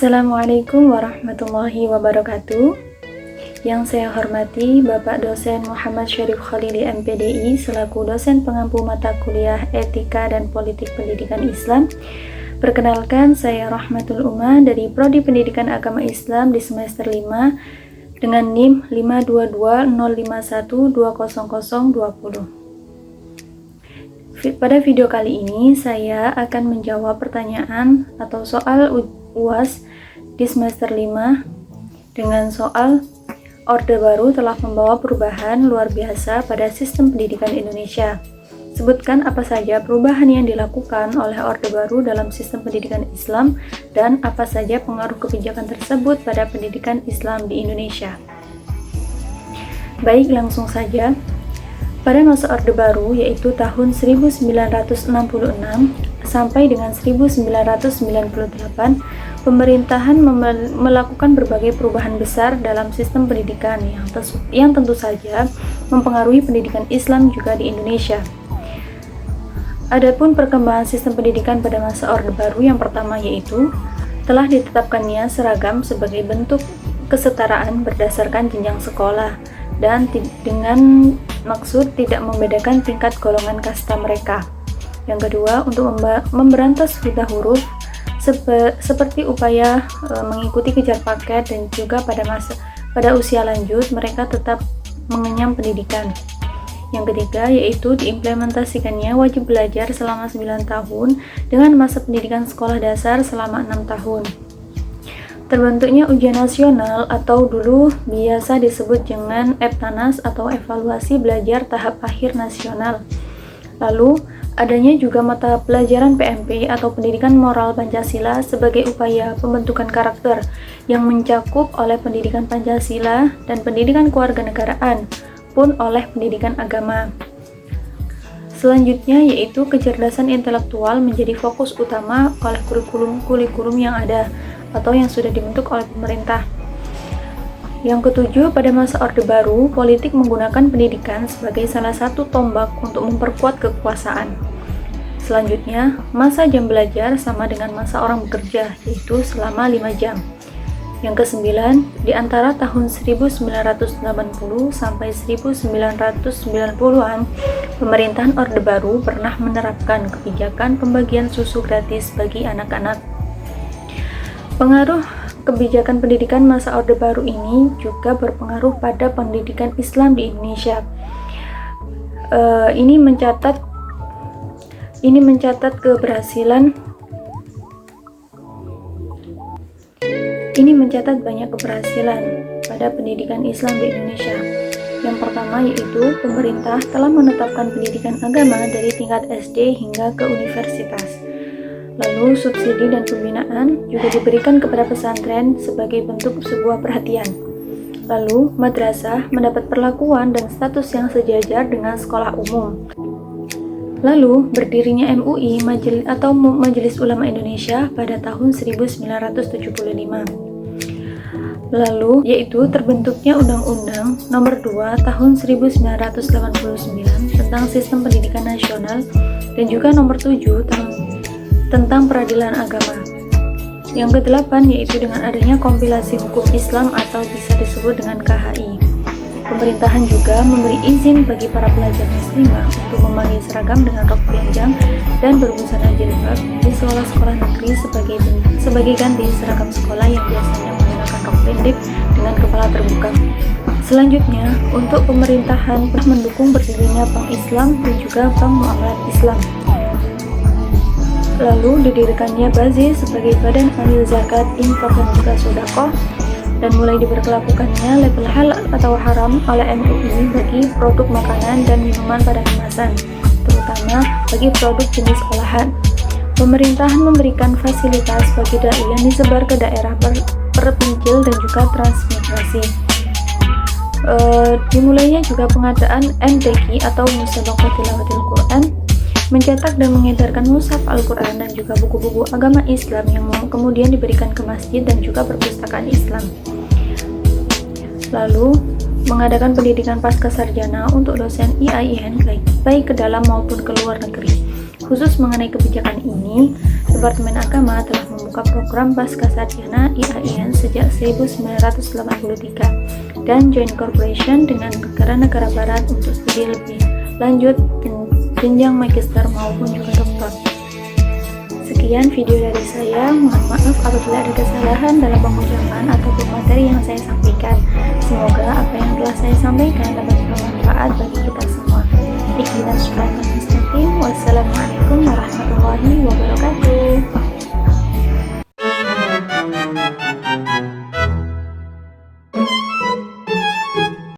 Assalamualaikum warahmatullahi wabarakatuh. Yang saya hormati Bapak Dosen Muhammad Syarif Khalili MPDI selaku dosen pengampu mata kuliah Etika dan Politik Pendidikan Islam. Perkenalkan, saya Rahmatul Umah dari Prodi Pendidikan Agama Islam di semester 5 dengan NIM 52205120020. Pada video kali ini saya akan menjawab pertanyaan atau soal UAS di semester 5 dengan soal Orde Baru telah membawa perubahan luar biasa pada sistem pendidikan Indonesia. Sebutkan apa saja perubahan yang dilakukan oleh Orde Baru dalam sistem pendidikan Islam dan apa saja pengaruh kebijakan tersebut pada pendidikan Islam di Indonesia. Baik, langsung saja. Pada masa Orde Baru, yaitu tahun 1966 sampai dengan 1998, pemerintahan melakukan berbagai perubahan besar dalam sistem pendidikan yang tentu saja mempengaruhi pendidikan Islam juga di Indonesia. Adapun perkembangan sistem pendidikan pada masa Orde Baru yang pertama yaitu telah ditetapkannya seragam sebagai bentuk kesetaraan berdasarkan jenjang sekolah dan dengan maksud tidak membedakan tingkat golongan kasta mereka. Yang kedua, untuk memberantas buta huruf seperti upaya mengikuti kejar paket dan juga pada usia lanjut mereka tetap mengenyam pendidikan. Yang ketiga, yaitu diimplementasikannya wajib belajar selama 9 tahun dengan masa pendidikan sekolah dasar selama 6 tahun. Terbentuknya ujian nasional atau dulu biasa disebut dengan EBTANAS atau evaluasi belajar tahap akhir nasional. Lalu, adanya juga mata pelajaran PMP atau pendidikan moral Pancasila sebagai upaya pembentukan karakter yang mencakup oleh pendidikan Pancasila dan pendidikan kewarganegaraan pun oleh pendidikan agama. Selanjutnya yaitu kecerdasan intelektual menjadi fokus utama oleh kurikulum yang ada atau yang sudah dibentuk oleh pemerintah. Yang ketujuh, pada masa Orde Baru, politik menggunakan pendidikan sebagai salah satu tombak untuk memperkuat kekuasaan. Selanjutnya, masa jam belajar sama dengan masa orang bekerja, yaitu selama 5 jam. Yang kesembilan, di antara tahun 1980 sampai 1990-an, pemerintahan Orde Baru pernah menerapkan kebijakan pembagian susu gratis bagi anak-anak. Pengaruh kebijakan pendidikan masa Orde Baru ini juga berpengaruh pada pendidikan Islam di Indonesia. Ini mencatat banyak keberhasilan pada pendidikan Islam di Indonesia. Yang pertama yaitu pemerintah telah menetapkan pendidikan agama dari tingkat SD hingga ke universitas. Lalu subsidi dan pembinaan juga diberikan kepada pesantren sebagai bentuk sebuah perhatian. Lalu madrasah mendapat perlakuan dan status yang sejajar dengan sekolah umum. Lalu berdirinya MUI atau Majelis Ulama Indonesia pada tahun 1975. Lalu yaitu terbentuknya Undang-Undang Nomor 2 Tahun 1989 tentang Sistem Pendidikan Nasional dan juga Nomor 7 tentang Peradilan Agama. Yang ke-8 yaitu dengan adanya kompilasi hukum Islam atau bisa disebut dengan KHI. Pemerintahan juga memberi izin bagi para pelajar muslimah untuk memakai seragam dengan rok panjang dan berbusana jilbab di sekolah-sekolah negeri sebagai ganti seragam sekolah yang biasanya menggunakan rok pendek dengan kepala terbuka. Selanjutnya, untuk pemerintahan telah mendukung berdirinya Bank Islam dan juga Bank Muamalat Islam. Lalu didirikannya BAZIS sebagai Badan Amil Zakat, Infak dan juga Sedekah, dan mulai diberlakukannya label halal atau haram oleh MUI bagi produk makanan dan minuman pada kemasan, terutama bagi produk jenis olahan. Pemerintahan memberikan fasilitas bagi dai yang disebar ke daerah terpencil dan juga transmigrasi. Dimulainya juga pengadaan MTQ atau Musabaqah Tilawatil Quran, mencetak dan mengedarkan mushaf Al-Quran dan juga buku-buku agama Islam yang kemudian diberikan ke masjid dan juga perpustakaan Islam. Lalu, mengadakan pendidikan pasca sarjana untuk dosen IAIN baik ke dalam maupun ke luar negeri. Khusus mengenai kebijakan ini, Departemen Agama telah membuka membuka program Pascasarjana IAIN sejak 1983 dan joint corporation dengan negara-negara barat untuk studi lebih lanjut jenjang magister maupun juga doktor. Sekian video dari saya, mohon maaf apabila ada kesalahan dalam pengucapan ataupun materi yang saya sampaikan. Semoga apa yang telah saya sampaikan dapat bermanfaat bagi kita semua. Ihdinas siratal mustaqim. Wassalamualaikum warahmatullahi wabarakatuh.